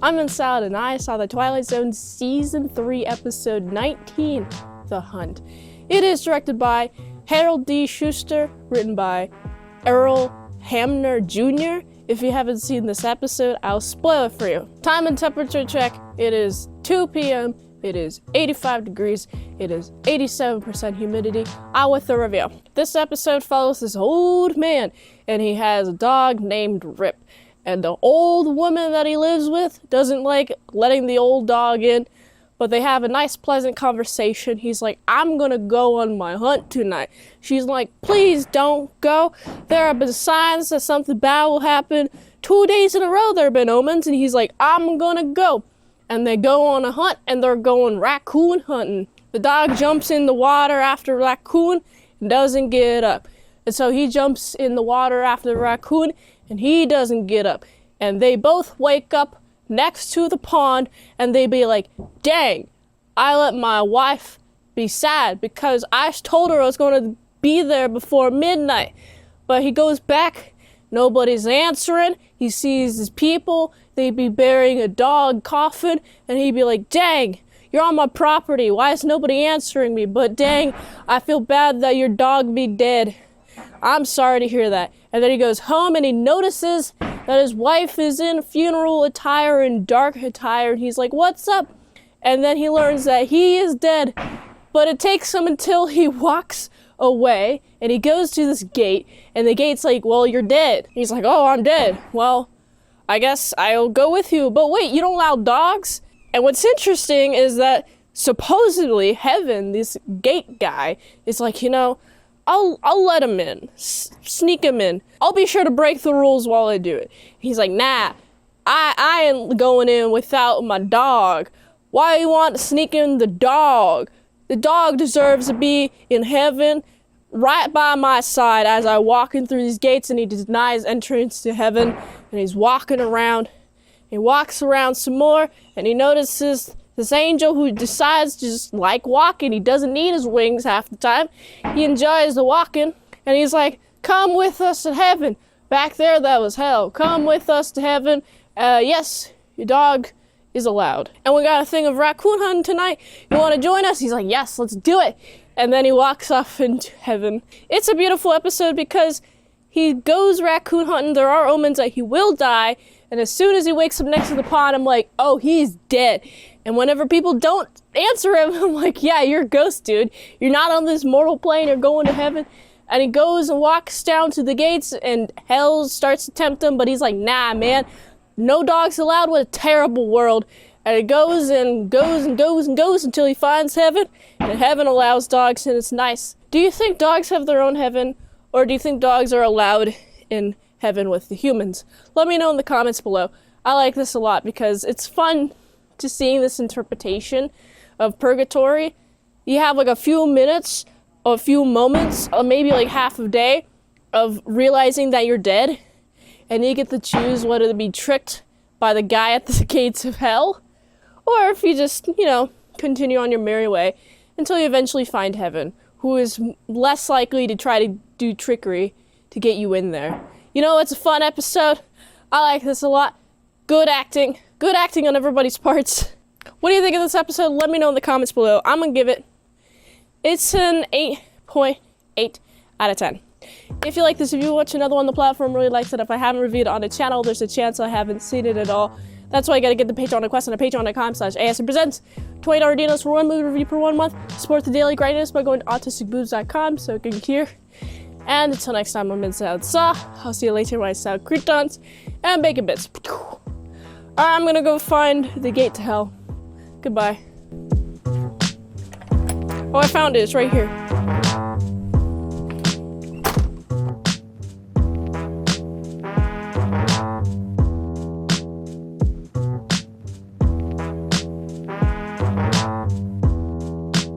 I'm Mint Salad, and I saw the Twilight Zone Season 3, Episode 19, The Hunt. It is directed by Harold D. Schuster, written by Earl Hamner Jr. If you haven't seen this episode, I'll spoil it for you. Time and temperature check. It is 2 p.m. It is 85 degrees. It is 87% humidity. Out with the review. This episode follows this old man, and he has a dog named Rip. And the old woman that he lives with doesn't like letting the old dog in, but they have a nice, pleasant conversation. He's like, I'm gonna go on my hunt tonight. She's like, please don't go. There have been signs that something bad will happen. 2 days in a row there have been omens, and he's like, I'm gonna go. And they go on a hunt, and they're going raccoon hunting. The dog jumps in the water after raccoon and doesn't get up. And so he jumps in the water after the raccoon, and he doesn't get up. And they both wake up next to the pond, and they be like, dang, I let my wife be sad because I told her I was going to be there before midnight. But he goes back, nobody's answering. He sees his people, they be burying a dog coffin, and he'd be like, dang, you're on my property, why is nobody answering me? But dang, I feel bad that your dog be dead. I'm sorry to hear that. And then he goes home and he notices that his wife is in funeral attire and dark attire, and he's like, what's up? And then he learns that he is dead, but it takes him until he walks away and he goes to this gate, and the gate's like, well, you're dead. He's like, oh, I'm dead. Well, I guess I'll go with you. But wait, you don't allow dogs? And what's interesting is that supposedly Heaven, this gate guy, is like, you know, I'll let him in, sneak him in. I'll be sure to break the rules while I do it. He's like, nah, I ain't going in without my dog. Why you want to sneak in the dog? The dog deserves to be in heaven right by my side as I walk in through these gates, and he denies entrance to heaven, and he's walking around. He walks around some more, and he notices this angel who decides to just like walking. He doesn't need his wings half the time. He enjoys the walking, and he's like, come with us to heaven. Back there, that was hell. Come with us to heaven. Yes, your dog is allowed. And we got a thing of raccoon hunting tonight. You want to join us? He's like, yes, let's do it. And then he walks off into heaven. It's a beautiful episode because he goes raccoon hunting. There are omens that he will die. And as soon as he wakes up next to the pond, I'm like, oh, he's dead. And whenever people don't answer him, I'm like, yeah, you're a ghost, dude. You're not on this mortal plane, you're going to heaven. And he goes and walks down to the gates, and hell starts to tempt him, but he's like, nah, man, no dogs allowed, what a terrible world. And he goes and goes and goes and goes until he finds heaven, and heaven allows dogs, and it's nice. Do you think dogs have their own heaven, or do you think dogs are allowed in heaven with the humans? Let me know in the comments below. I like this a lot because it's fun to seeing this interpretation of purgatory. You have like a few minutes, a few moments, or maybe like half a day of realizing that you're dead, and you get to choose whether to be tricked by the guy at the gates of hell, or if you just, you know, continue on your merry way until you eventually find heaven, who is less likely to try to do trickery to get you in there. You know, it's a fun episode. I like this a lot. Good acting. Good acting on everybody's parts. What do you think of this episode? Let me know in the comments below. I'm gonna give it, it's an 8.8 out of 10. If you like this, if you watch another one on the platform, really likes it. If I haven't reviewed it on the channel, there's a chance I haven't seen it at all. That's why you gotta get the Patreon request on patreon.com/ASEPresents. $20 deals for 1 movie review per 1 month. Support the daily grindiness by going to autisticboobs.com so you can hear. And until next time, I'm Mint Salad. I'll see you later when I sell croutons and bacon bits. Alright, I'm gonna go find the gate to hell. Goodbye. Oh, I found it. It's right here.